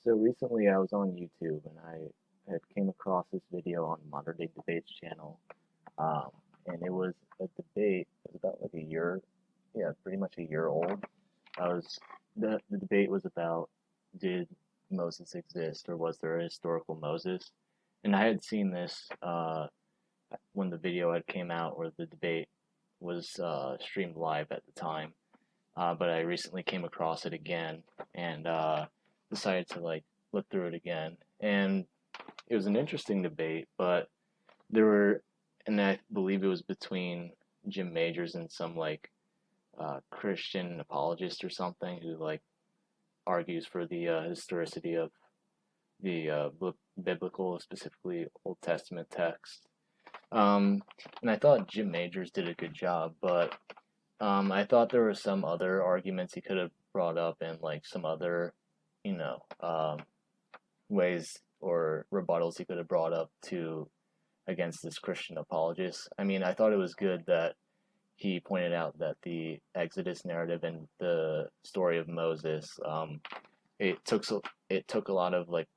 So recently I was on YouTube and I had came across this video on Modern Day Debates channel. Um, and it was a debate, it was about like a year, yeah, pretty much a year old. I was the debate was about, did Moses exist or was there a historical Moses? And I had seen this when the video had came out, or the debate was streamed live at the time. But I recently came across it again and decided to like look through it again. And it was an interesting debate, but there were, and I believe it was between Jim Majors and some like Christian apologist or something who like argues for the historicity of the biblical, specifically Old Testament text. And I thought Jim Majors did a good job, but I thought there were some other arguments he could have brought up and like some other, you know, ways or rebuttals he could have brought up to against this Christian apologist. I mean, I thought it was good that he pointed out that the Exodus narrative and the story of Moses, it took it took a lot of like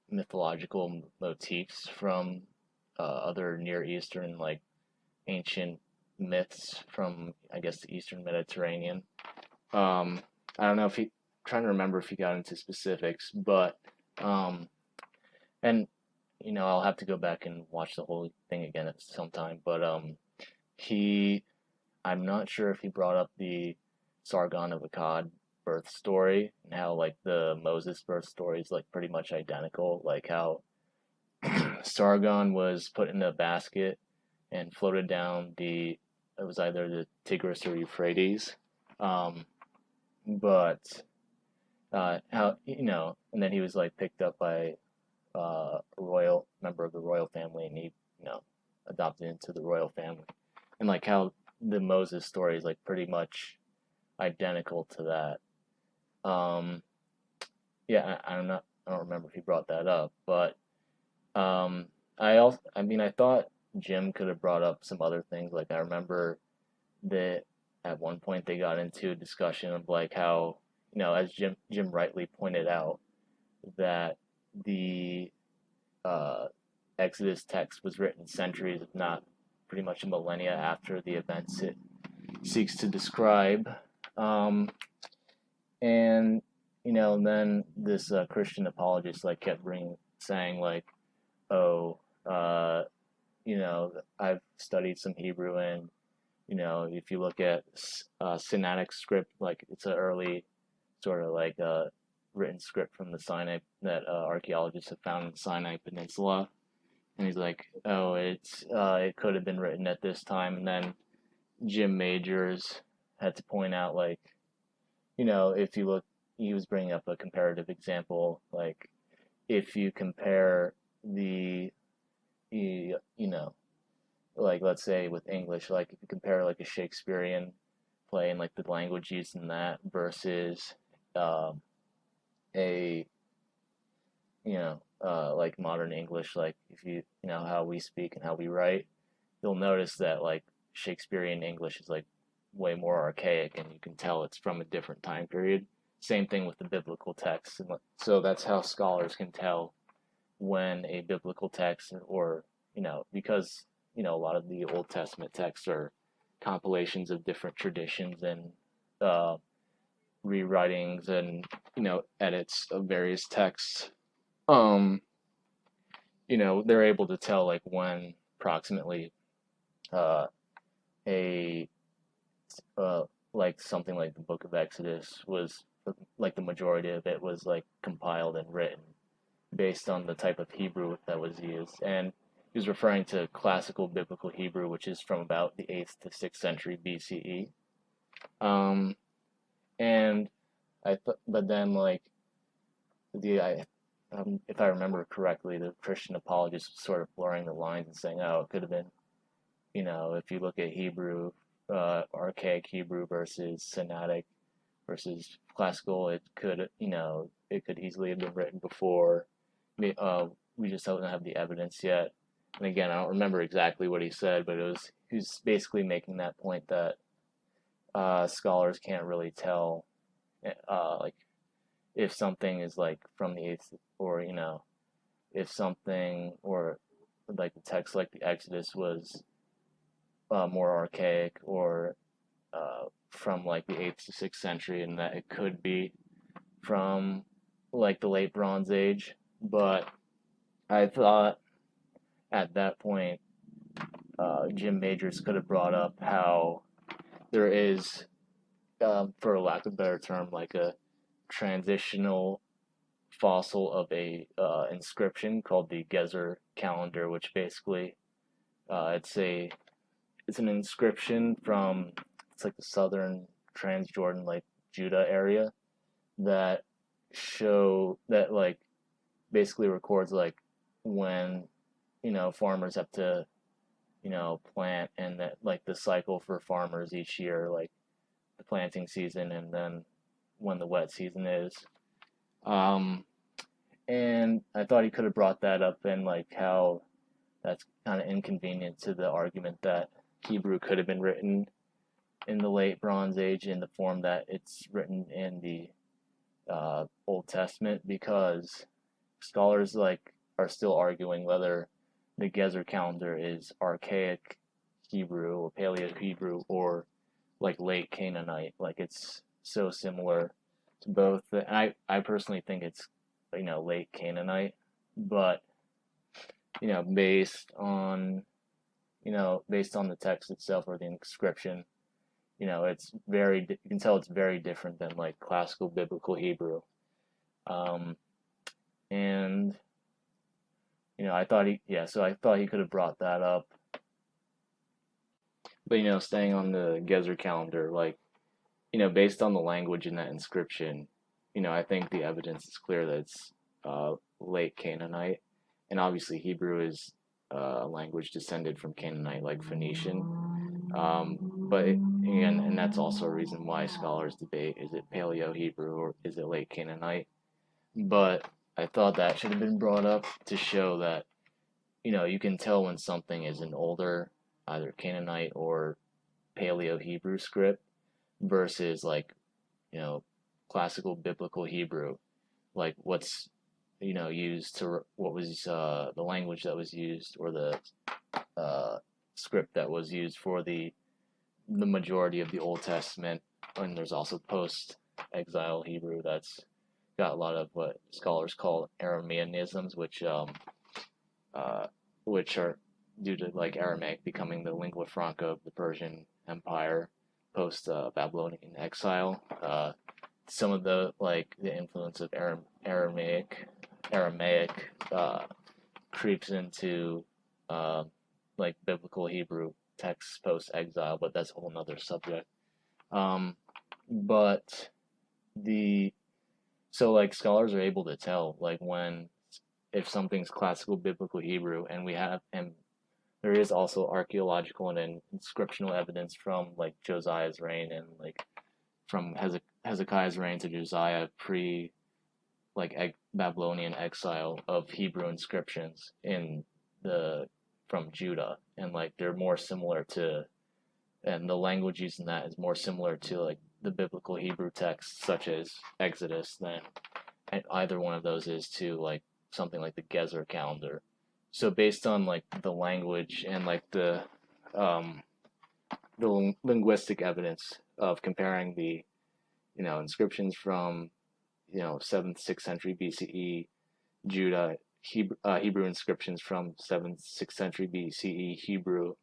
mythological motifs from other Near Eastern like ancient myths from I guess the Eastern Mediterranean. Um, I don't know if he trying to remember if he got into specifics, but um, and I'll have to go back and watch the whole thing again at some time. But he I'm not sure if he brought up the Sargon of Akkad birth story and how like the Moses birth story is like pretty much identical, like how Sargon was put in a basket and floated down the it was either the Tigris or Euphrates. Um, but how and then he was like picked up by a royal member of the royal family, and he adopted into the royal family, and like how the Moses story is like pretty much identical to that. Yeah, I don't remember if he brought that up, but I mean I thought Jim could have brought up some other things. Like I remember that at one point they got into a discussion of like how as Jim rightly pointed out, that the uh, Exodus text was written centuries, if not pretty much a millennia after the events it seeks to describe. Um, and and then this Christian apologist like kept saying like, oh, uh, I've studied some Hebrew, and if you look at Sinaitic script, like it's an early sort of like written script from the Sinai that archaeologists have found in the Sinai Peninsula. And he's like, oh, it could have been written at this time. And then Jim Majors had to point out like, if you look, he was bringing up a comparative example, like if you compare the like let's say with English, like if you compare like a Shakespearean play and like the language used in that versus um, a like modern English, like if how we speak and how we write, you'll notice that like Shakespearean English is like way more archaic, and you can tell it's from a different time period. Same thing with the biblical text, and so that's how scholars can tell when a biblical text, or because a lot of the Old Testament texts are compilations of different traditions and uh, rewritings and edits of various texts. um they're able to tell like when approximately uh a uh like something like the Book of Exodus was, like the majority of it was like compiled and written based on the type of Hebrew that was used. And he was referring to classical biblical Hebrew, which is from about the 8th to 6th century BCE. um and but then like if I remember correctly, the Christian apologist was sort of blurring the lines and saying, "Oh, it could have been, if you look at Hebrew, archaic Hebrew versus Sinaitic versus classical, it could easily have been written before. We just don't have the evidence yet." And again, I don't remember exactly what he said, but he was basically making that point that scholars can't really tell, like if something is like from the 8th, or if something, or like the text like the Exodus was more archaic, or from like the 8th to 6th century, and that it could be from like the late Bronze Age. But I thought at that point, Jim Majors could have brought up how there is, for lack of a better term, like a transitional fossil of a inscription called the Gezer calendar, which basically it's an inscription from, it's like the southern Transjordan, like Judah area, that like basically records like when farmers have to plant, and that like the cycle for farmers each year, like the planting season, and then when the wet season is. Um, and I thought he could have brought that up, and like how that's kind of inconvenient to the argument that Hebrew could have been written in the late Bronze Age in the form that it's written in the Old Testament, because scholars like are still arguing whether the Gezer calendar is archaic Hebrew or Paleo Hebrew, or like late Canaanite. Like it's so similar to both. I personally think it's late Canaanite, but based on the text itself, or the inscription, it's very, you can tell it's very different than like classical biblical Hebrew. Um, and so I thought he could have brought that up. But staying on the Gezer calendar, like based on the language in that inscription, I think the evidence is clear that it's late Canaanite, and obviously Hebrew is a language descended from Canaanite, like Phoenician. And that's also a reason why scholars debate: is it Paleo Hebrew or is it late Canaanite? But I thought that should have been brought up to show that you can tell when something is an older, either Canaanite or Paleo Hebrew script, versus like classical biblical Hebrew, like what's used to what was the language that was used, or the script that was used for the majority of the Old Testament. And there's also post-exile Hebrew that's got a lot of what scholars call Aramaeanisms, which are due to like Aramaic becoming the lingua franca of the Persian Empire post Babylonian exile. Some of the influence of Aramaic creeps into like biblical Hebrew texts post exile, but that's a whole nother subject. But so like scholars are able to tell like if something's classical biblical Hebrew, and there is also archaeological and inscriptional evidence from like Josiah's reign, and like from Hezekiah's reign to Josiah, pre like Babylonian exile, of Hebrew inscriptions from Judah, and like they're more similar to, and the language used in that is more similar to like the biblical Hebrew texts such as Exodus than either one of those is to like something like the Gezer calendar. So based on like the language and like the linguistic evidence of comparing the inscriptions from 7th 6th century BCE Judah, Hebrew inscriptions from 7th 6th century BCE Hebrew,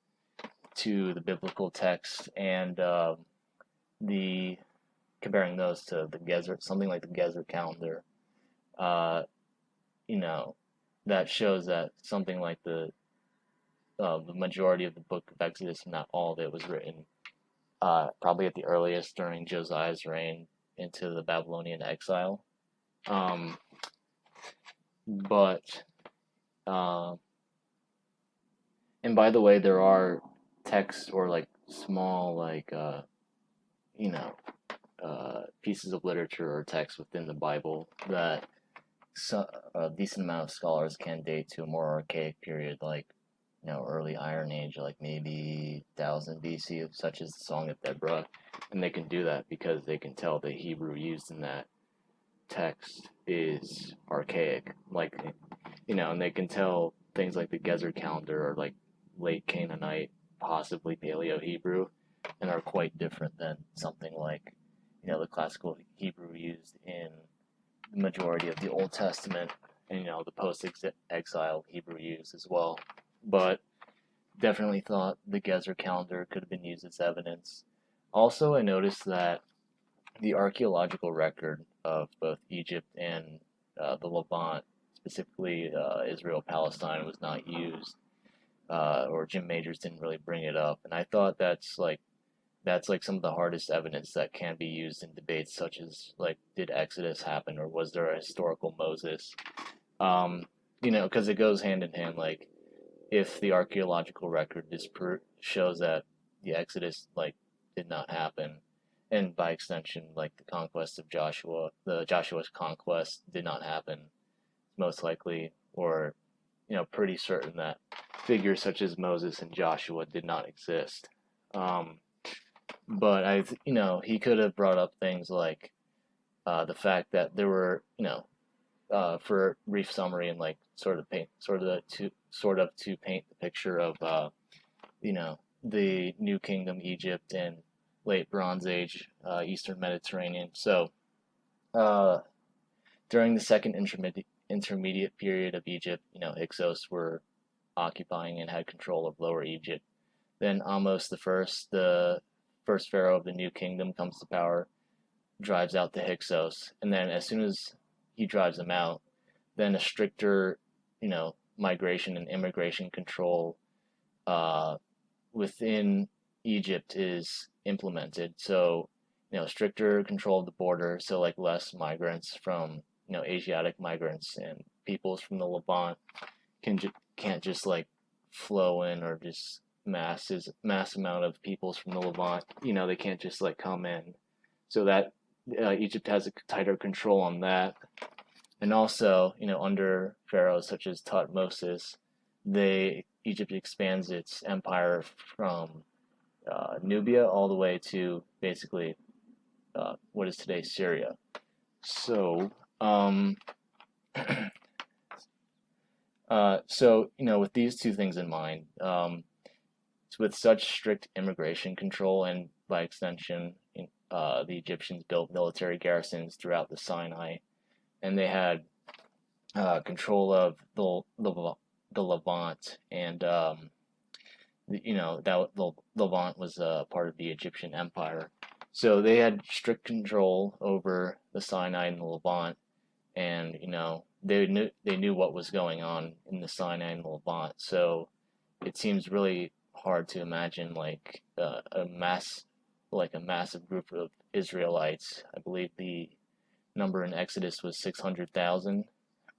to the biblical text, and the comparing those to the Gezer, something like the Gezer calendar, that shows that something like the majority of the book of Exodus, if not all of it, was written probably at the earliest during Josiah's reign into the Babylonian exile. But and by the way, there are texts or like small like pieces of literature or text within the Bible that a decent amount of scholars can date to a more archaic period, like early Iron Age, like maybe 1000 BC, such as the Song of Deborah, and they can do that because they can tell the Hebrew used in that text is archaic, like, and they can tell things like the Gezer calendar or like late Canaanite, possibly Paleo Hebrew, and are quite different than something like, the classical Hebrew used in the majority of the Old Testament, and the post-exile Hebrew used as well. But definitely thought the Gezer calendar could have been used as evidence. Also, I noticed that the archaeological record of both Egypt and the Levant, specifically Israel-Palestine, was not used, or Jim Majors didn't really bring it up. And I thought that's like some of the hardest evidence that can be used in debates, such as like, did Exodus happen, or was there a historical Moses? Because it goes hand in hand. Like, if the archaeological record shows that the Exodus did not happen, and by extension, like the conquest of Joshua's conquest did not happen, most likely, or pretty certain that figures such as Moses and Joshua did not exist. But he could have brought up things like the fact that there were, for a brief summary and like sort of to paint the picture of the New Kingdom Egypt and late Bronze Age Eastern Mediterranean. So during the second intermediate period of Egypt, Hyksos were occupying and had control of Lower Egypt. Then Ahmose the first pharaoh of the New Kingdom, comes to power, drives out the Hyksos, and then as soon as he drives them out, then a stricter, migration and immigration control within Egypt is implemented. So, stricter control of the border, so like less migrants from, Asiatic migrants, and peoples from the Levant can't just like flow in, or just mass amount of peoples from the Levant, they can't just like come in. So that Egypt has a tighter control on that. And also, under pharaohs such as Thutmose, Egypt expands its empire from Nubia all the way to basically what is today Syria. So, with these two things in mind, with such strict immigration control, and by extension, the Egyptians built military garrisons throughout the Sinai, and they had control of the Levant, and that the Levant was part of the Egyptian Empire. So they had strict control over the Sinai and the Levant, and they knew what was going on in the Sinai and the Levant. So it seems really hard to imagine like a massive group of Israelites. I believe the number in Exodus was 600,000.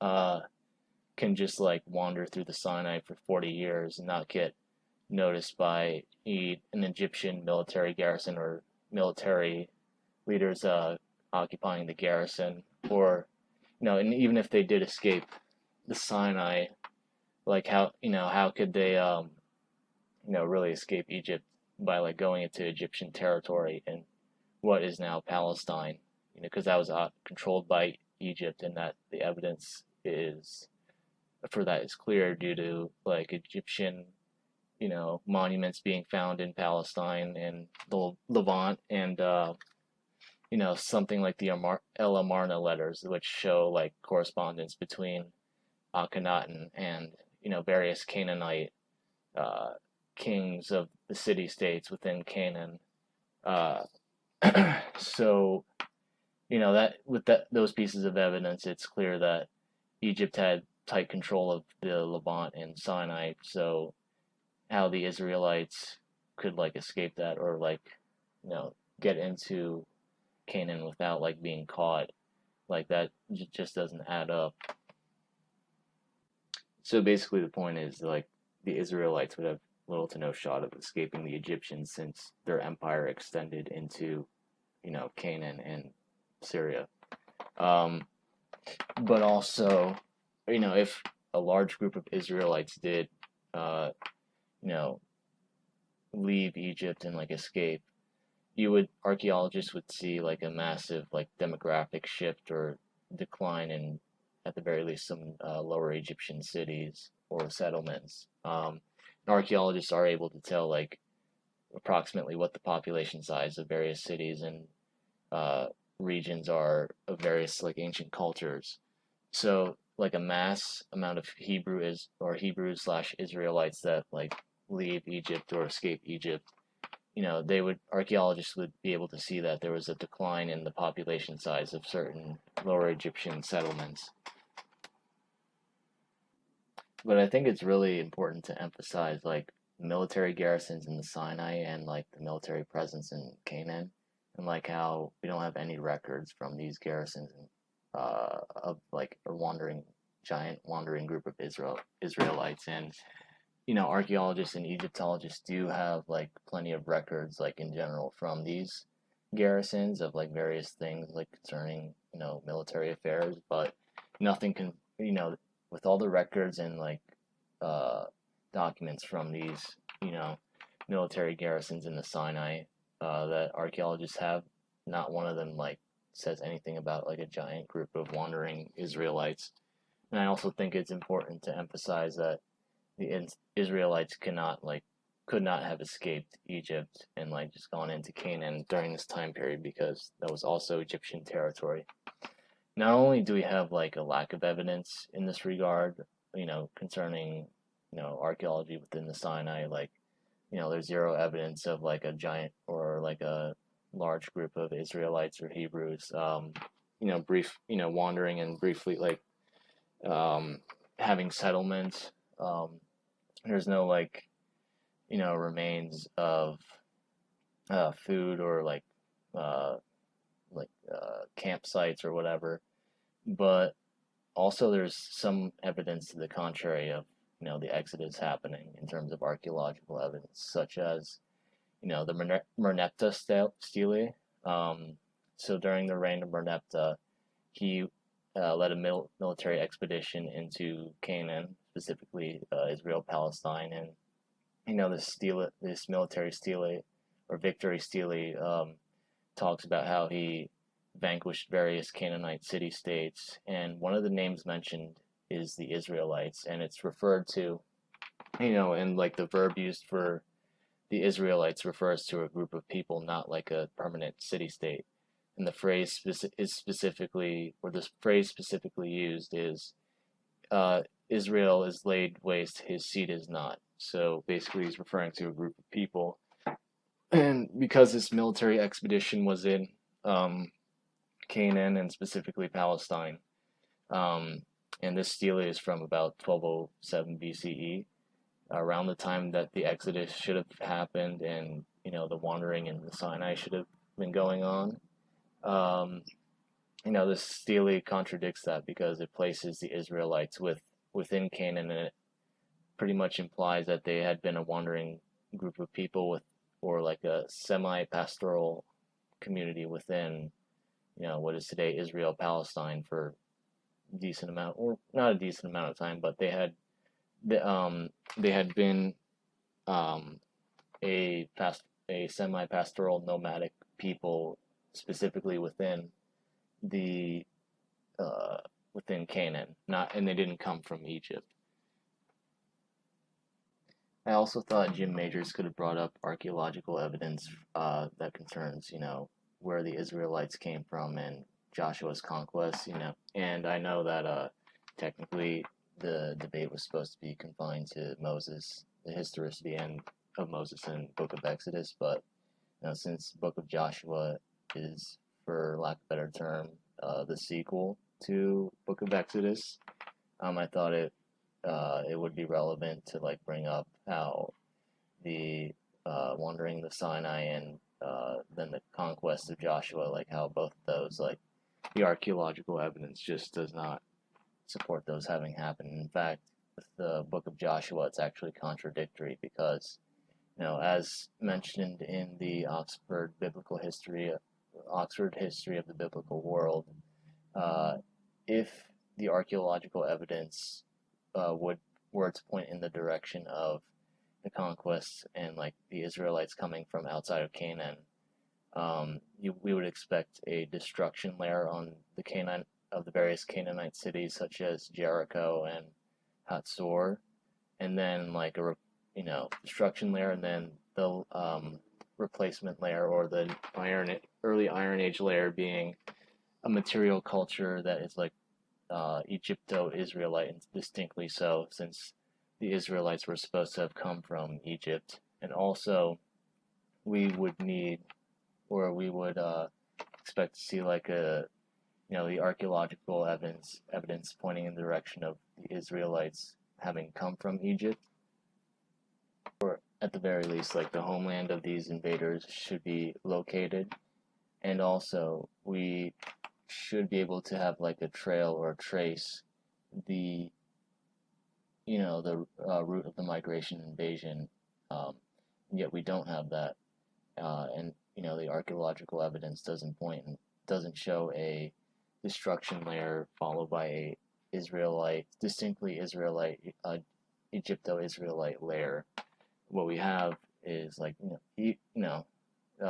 Can just like wander through the Sinai for 40 years and not get noticed by an Egyptian military garrison or military leaders occupying the garrison, or and even if they did escape the Sinai, like how could they really escape Egypt by like going into Egyptian territory and what is now Palestine, because that was controlled by Egypt, and that the evidence for that is clear due to like Egyptian monuments being found in Palestine and the Levant, and something like the El Amarna letters, which show like correspondence between Akhenaten and various Canaanite kings of the city-states within Canaan. So that with those pieces of evidence, it's clear that Egypt had tight control of the Levant and Sinai. So how the Israelites could like escape that, or like get into Canaan without like being caught, like that just doesn't add up. So basically the point is like the Israelites would have little to no shot of escaping the Egyptians, since their empire extended into Canaan and Syria. But also, if a large group of Israelites did leave Egypt and like escape, archaeologists would see like a massive like demographic shift, or decline in, at the very least, some lower Egyptian cities or settlements. And archaeologists are able to tell like approximately what the population size of various cities and uh, regions are of various like ancient cultures. So like a mass amount of Hebrew is or Hebrews slash Israelites that like leave Egypt or escape Egypt, they would archaeologists would be able to see that there was a decline in the population size of certain lower Egyptian settlements. But I think it's really important to emphasize like military garrisons in the Sinai and like the military presence in Canaan, and like how we don't have any records from these garrisons of like a giant wandering group of Israelites. And archaeologists and Egyptologists do have like plenty of records, like in general, from these garrisons of like various things like concerning military affairs, but nothing can with all the records and like uh, documents from these military garrisons in the Sinai that archaeologists have, not one of them like says anything about like a giant group of wandering Israelites. And I also think it's important to emphasize that the Israelites could not have escaped Egypt and like just gone into Canaan during this time period because that was also Egyptian territory. Not only do we have like a lack of evidence in this regard, concerning archaeology within the Sinai, like there's zero evidence of like a giant or like a large group of Israelites or Hebrews, wandering and briefly like having settlements. There's no like remains of food or uh, campsites or whatever. But also there's some evidence to the contrary of the Exodus happening in terms of archaeological evidence, such as the Merneptah stele. So during the reign of Merneptah, he led a military expedition into Canaan, specifically Israel, Palestine, and this military stele or victory stele talks about how he vanquished various Canaanite city-states, and one of the names mentioned is the Israelites, and it's referred to, and like the verb used for the Israelites refers to a group of people, not like a permanent city-state. And the phrase is specifically, or this phrase specifically used is, Israel is laid waste, his seed is not. So basically, he's referring to a group of people. And because this military expedition was in Canaan and specifically Palestine, and this stele is from about 1207 BCE, around the time that the Exodus should have happened and the wandering in the Sinai should have been going on. This stele contradicts that because it places the Israelites within Canaan, and it pretty much implies that they had been a wandering group of people or like a semi-pastoral community within what is today Israel, Palestine for a decent amount, or not a decent amount of time, but they had been um, a semi-pastoral nomadic people specifically the within Canaan, not and they didn't come from Egypt. I also thought Jim Majors could have brought up archaeological evidence that concerns, where the Israelites came from and Joshua's conquest, And I know that technically the debate was supposed to be confined to Moses, the historicity and of Moses in Book of Exodus, but since Book of Joshua is, for lack of a better term, the sequel to Book of Exodus, I thought it would be relevant to like bring up how the wandering the Sinai and then the conquest of Joshua, like how both of those, like the archaeological evidence just does not support those having happened. In fact, with the Book of Joshua, it's actually contradictory because, as mentioned in the Oxford History of the Biblical World, if the archaeological evidence were to point in the direction of the conquests and like the Israelites coming from outside of Canaan, we would expect a destruction layer on the of the various Canaanite cities, such as Jericho and Hatzor, and then like a destruction layer, and then the replacement layer, or the early Iron Age layer, being a material culture that is like Egypto-Israelite, and distinctly so, since the Israelites were supposed to have come from Egypt. And also, we would need, or we would expect to see like the archaeological evidence pointing in the direction of the Israelites having come from Egypt, or at the very least, like the homeland of these invaders should be located. And also, we should be able to have like a trail or trace the route of the migration invasion, um, yet we don't have that, and the archaeological evidence doesn't show a destruction layer followed by a distinctly Israelite, Egypto-Israelite layer. What we have is like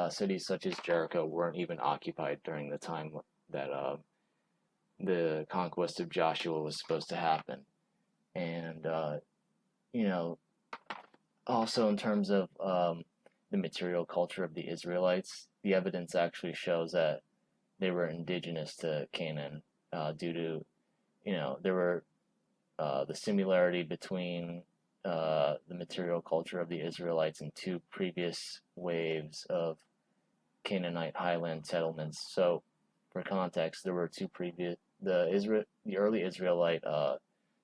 cities such as Jericho weren't even occupied during the time that the conquest of Joshua was supposed to happen. And also in terms of the material culture of the Israelites, the evidence actually shows that they were indigenous to Canaan, due to there were the similarity between the material culture of the Israelites and two previous waves of Canaanite highland settlements. So, for context, there were the early Israelite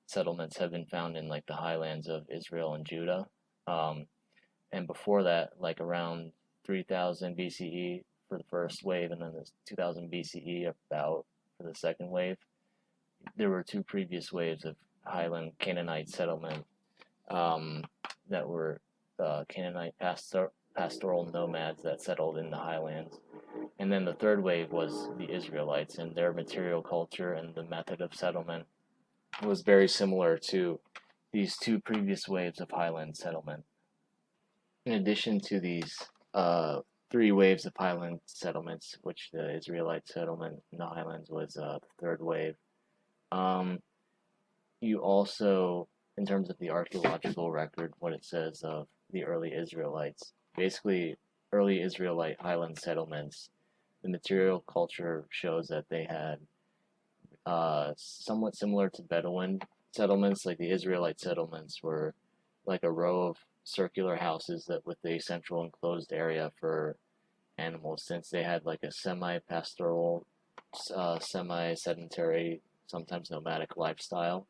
settlements have been found in like the highlands of Israel and Judah, and before that, like around 3000 BCE for the first wave, and then there's 2000 BCE about for the second wave. There were two previous waves of highland Canaanite settlement, that were Canaanite pastoral nomads that settled in the highlands. And then the third wave was the Israelites, and their material culture and the method of settlement was very similar to these two previous waves of highland settlement. In addition to these three waves of highland settlements, which the Israelite settlement in the highlands was the third wave, you also, in terms of the archaeological record, what it says of the early Israelites, basically early Israelite highland settlements, the material culture shows that they had somewhat similar to Bedouin settlements. Like the Israelite settlements were like a row of circular houses that with a central enclosed area for animals, since they had like a semi-pastoral, semi-sedentary, sometimes nomadic lifestyle.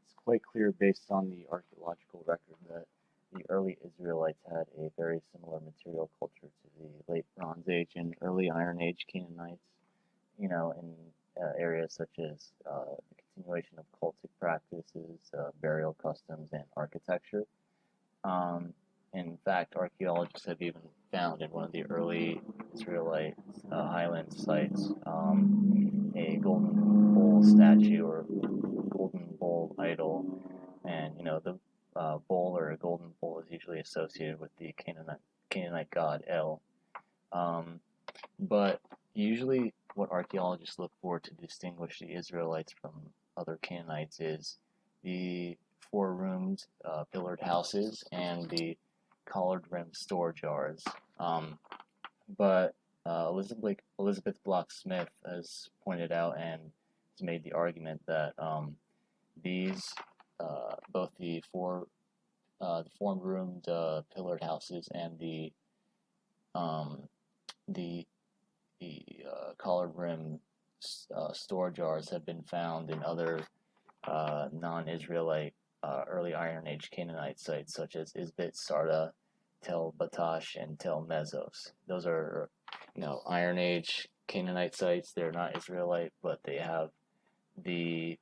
It's quite clear based on the archaeological record that the early Israelites had a very similar material culture to the late Bronze Age and early Iron Age Canaanites, in areas such as the continuation of cultic practices, burial customs, and architecture. In fact, archaeologists have even found in one of the early Israelite highland sites a golden bull statue or golden bull idol, and the bull or a golden bull is usually associated with the Canaanite god El. But usually, what archaeologists look for to distinguish the Israelites from other Canaanites is the four-roomed pillared houses and the collared-rimmed store jars. But Elizabeth Block Smith has pointed out and has made the argument that these both the four-roomed pillared houses and the collared-rim store jars have been found in other non-Israelite early Iron Age Canaanite sites, such as Izbit, Sarda, Tel Batash, and Tel Mesos. Those are, Iron Age Canaanite sites. They're not Israelite, but they have the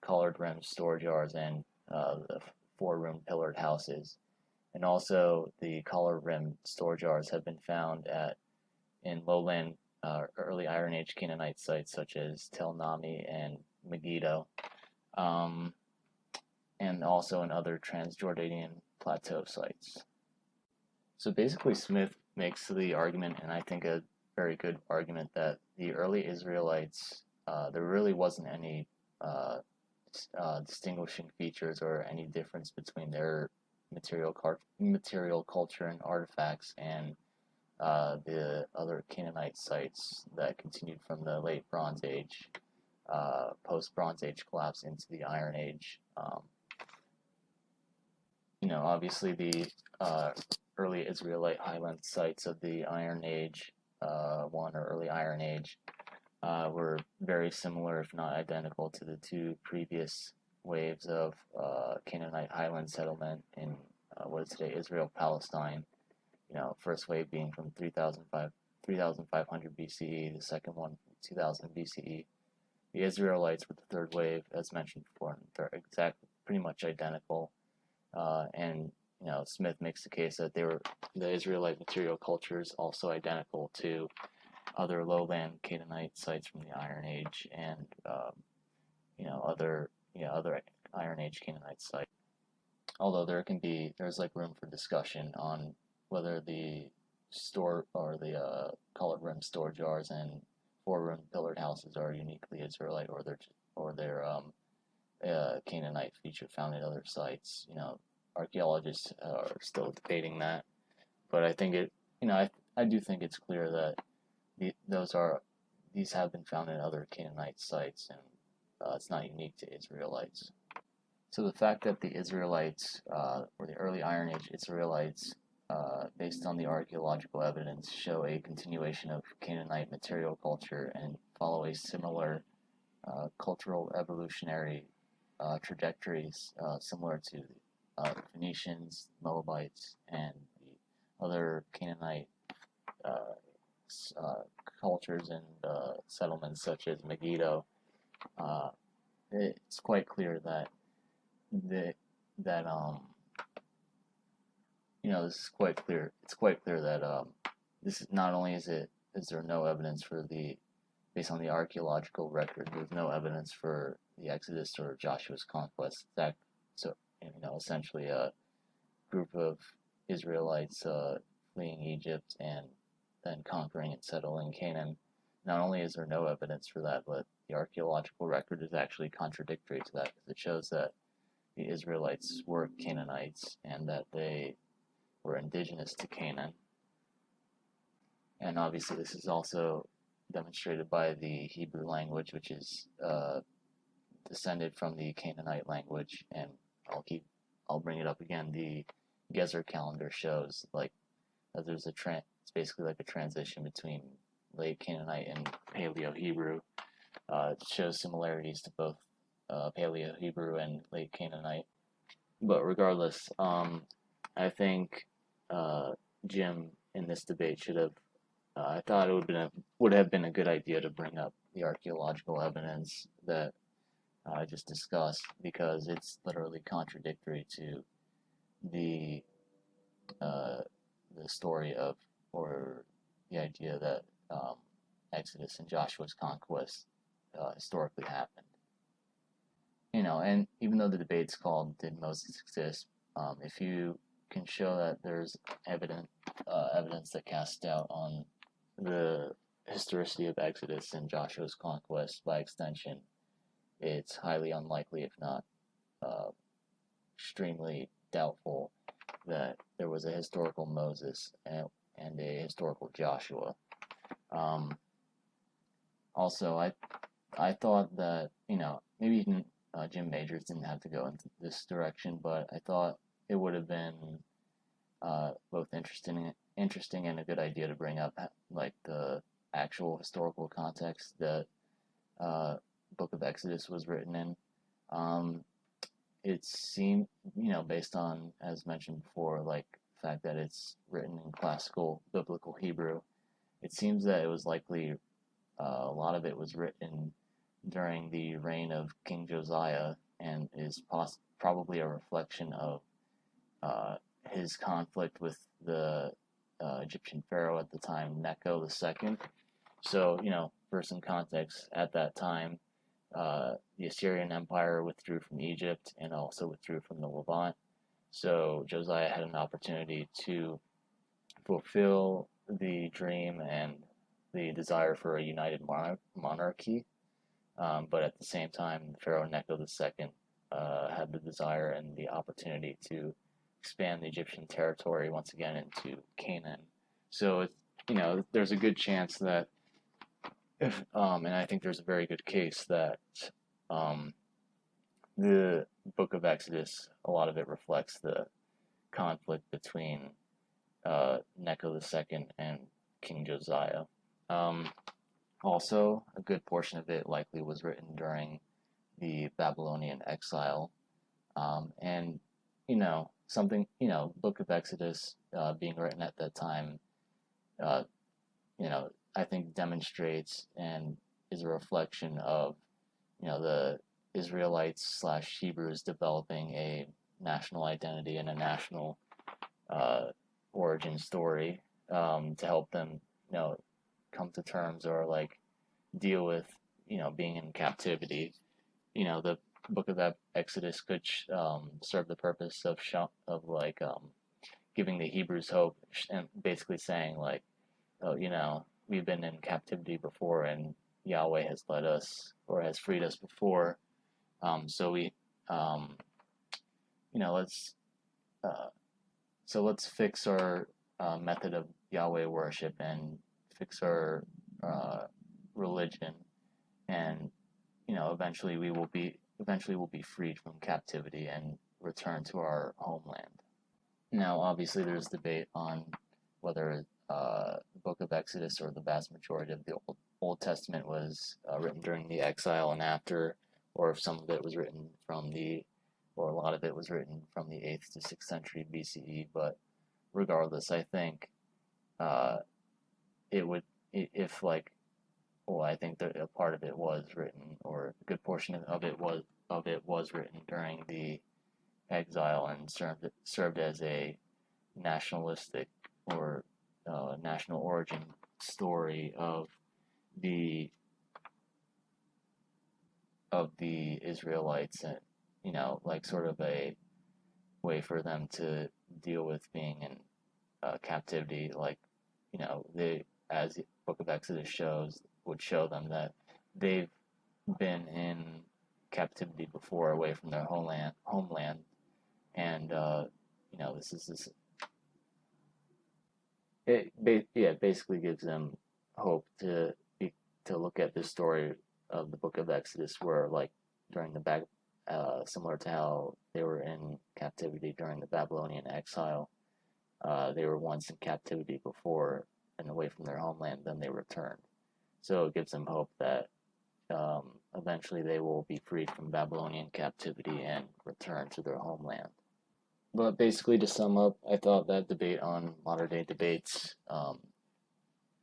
collared-rim store jars and the four-room pillared houses. And also, the collar-rimmed store jars have been found in lowland early Iron Age Canaanite sites such as Tel Nami and Megiddo, and also in other Transjordanian plateau sites. So basically, Smith makes the argument, and I think a very good argument that the early Israelites, there really wasn't any distinguishing features or any difference between their material culture and artifacts and the other Canaanite sites that continued from the late Bronze Age, post-Bronze Age collapse into the Iron Age. Obviously the early Israelite highland sites of the Iron Age, one or early Iron Age, were very similar, if not identical, to the two previous waves of Canaanite highland settlement in what is today Israel, Palestine. First wave being from 3,500 BCE, the second one from 2000 BCE. The Israelites were the third wave, as mentioned before, and they're pretty much identical. And Smith makes the case that the Israelite material culture is also identical to other lowland Canaanite sites from the Iron Age and other Iron Age Canaanite sites. Although there's like room for discussion on whether the store or the call it rim store jars and 4-room pillared houses are uniquely Israelite or they're Canaanite feature found at other sites. Archaeologists are still debating that, but I think I do think it's clear that these have been found in other Canaanite sites, and it's not unique to Israelites. So the fact that the Israelites, or the early Iron Age Israelites, based on the archaeological evidence, show a continuation of Canaanite material culture and follow a similar cultural evolutionary trajectories similar to the Phoenicians, Moabites, and the other Canaanite cultures and settlements such as Megiddo. It's quite clear that this is quite clear. It's quite clear that this is not only is there no evidence based on the archaeological record, there's no evidence for the Exodus or Joshua's conquest. So essentially a group of Israelites fleeing Egypt and then conquering and settling Canaan. Not only is there no evidence for that, but the archaeological record is actually contradictory to that, because it shows that the Israelites were Canaanites and that they were indigenous to Canaan. And obviously this is also demonstrated by the Hebrew language, which is descended from the Canaanite language. And I'll bring it up again. The Gezer calendar shows like that there's it's basically like a transition between late Canaanite and Paleo-Hebrew. It shows similarities to both Paleo-Hebrew and late Canaanite. But regardless, I think Jim in this debate should have. I thought it would have been a good idea to bring up the archaeological evidence that I just discussed, because it's literally contradictory to the story of, or the idea that Exodus and Joshua's conquest historically happened. And even though the debate's called "Did Moses exist?", if you can show that there's evidence that casts doubt on the historicity of Exodus and Joshua's conquest, by extension, it's highly unlikely, if not extremely doubtful, that there was a historical Moses and a historical Joshua. Also, I thought that maybe Jim Majors didn't have to go into this direction, but I thought it would have been both interesting and a good idea to bring up like the actual historical context that Book of Exodus was written in. It seemed, based on, as mentioned before, like the fact that it's written in classical biblical Hebrew, it seems that it was likely a lot of it was written during the reign of King Josiah, and is probably a reflection of his conflict with the Egyptian pharaoh at the time, Necho II. So, for some context, at that time, the Assyrian Empire withdrew from Egypt and also withdrew from the Levant. So Josiah had an opportunity to fulfill the dream and the desire for a united monarchy, but at the same time, Pharaoh Necho II had the desire and the opportunity to expand the Egyptian territory once again into Canaan. So it's, there's a good chance that if, and I think there's a very good case that um, the Book of Exodus, a lot of it reflects the conflict between Necho II and King Josiah. Also, a good portion of it likely was written during the Babylonian exile. And, Book of Exodus being written at that time, uh, I think demonstrates and is a reflection of, the Israelites slash Hebrews developing a national identity and a national origin story to help them, come to terms or like deal with, being in captivity. The Book of Exodus could serve the purpose of giving the Hebrews hope and basically saying like, oh, we've been in captivity before and Yahweh has led us or has freed us before. So we, let's let's fix our method of Yahweh worship and fix our religion, and eventually we'll be freed from captivity and return to our homeland. Now, obviously, there's debate on whether the Book of Exodus or the vast majority of the Old Testament was written during the exile and after, or if some of it was written or a lot of it was written from the 8th to 6th century BCE. But regardless, I think it would, if like, well, I think that a part of it was written, or a good portion of it was written during the exile and served as a nationalistic or national origin story of the Israelites, and like sort of a way for them to deal with being in captivity. Like they, as the Book of Exodus would show them that they've been in captivity before, away from their homeland, and it basically gives them hope to look at this story of the Book of Exodus, where like during the similar to how they were in captivity during the Babylonian exile, they were once in captivity before and away from their homeland, then they returned. So it gives them hope that eventually they will be freed from Babylonian captivity and return to their homeland. But basically, to sum up, I thought that debate on modern day debates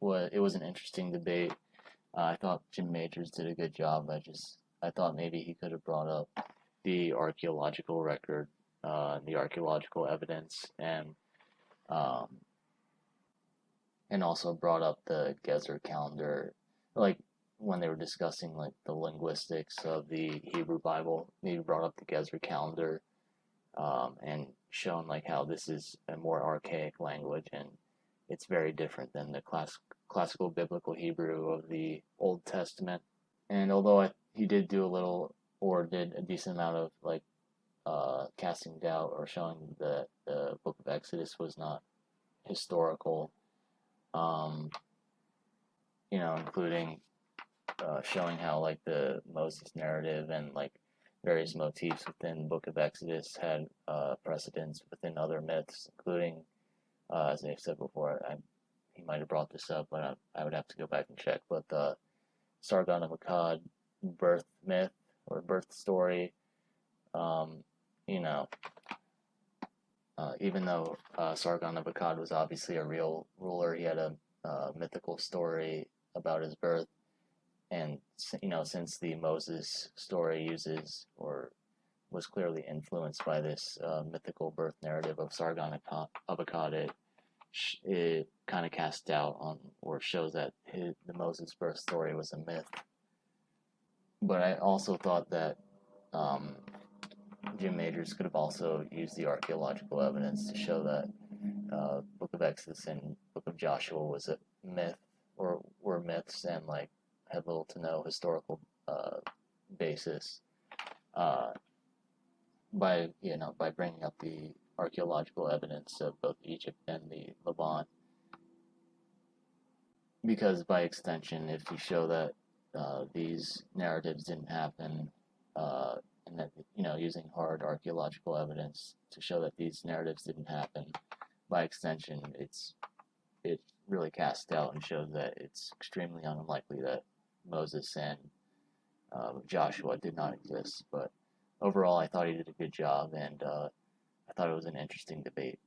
was an interesting debate. I thought Jim Majors did a good job. I thought maybe he could have brought up the archaeological record, the archaeological evidence, and also brought up the Gezer calendar, like when they were discussing like the linguistics of the Hebrew Bible. Maybe brought up the Gezer calendar, and shown like how this is a more archaic language and it's very different than the classical biblical Hebrew of the Old Testament. And although he did do a little, or did a decent amount of like casting doubt or showing that the Book of Exodus was not historical, including showing how like the Moses narrative and like various motifs within the Book of Exodus had precedence within other myths, including, as I've said before, he might have brought this up, but I would have to go back and check. But the Sargon of Akkad birth myth or birth story, even though Sargon of Akkad was obviously a real ruler, he had a mythical story about his birth. And since the Moses story uses or was clearly influenced by this mythical birth narrative of Sargon of Akkad, it kind of casts doubt on, or shows that the Moses birth story was a myth. But I also thought that Jim Majors could have also used the archaeological evidence to show that Book of Exodus and Book of Joshua was a myth were myths and like had little to no historical basis. By by bringing up the archaeological evidence of both Egypt and the Levant, because by extension, if you show that these narratives didn't happen, and that using hard archaeological evidence to show that these narratives didn't happen, by extension, it really casts doubt and shows that it's extremely unlikely that Moses and Joshua did not exist. But overall, I thought he did a good job, and I thought it was an interesting debate.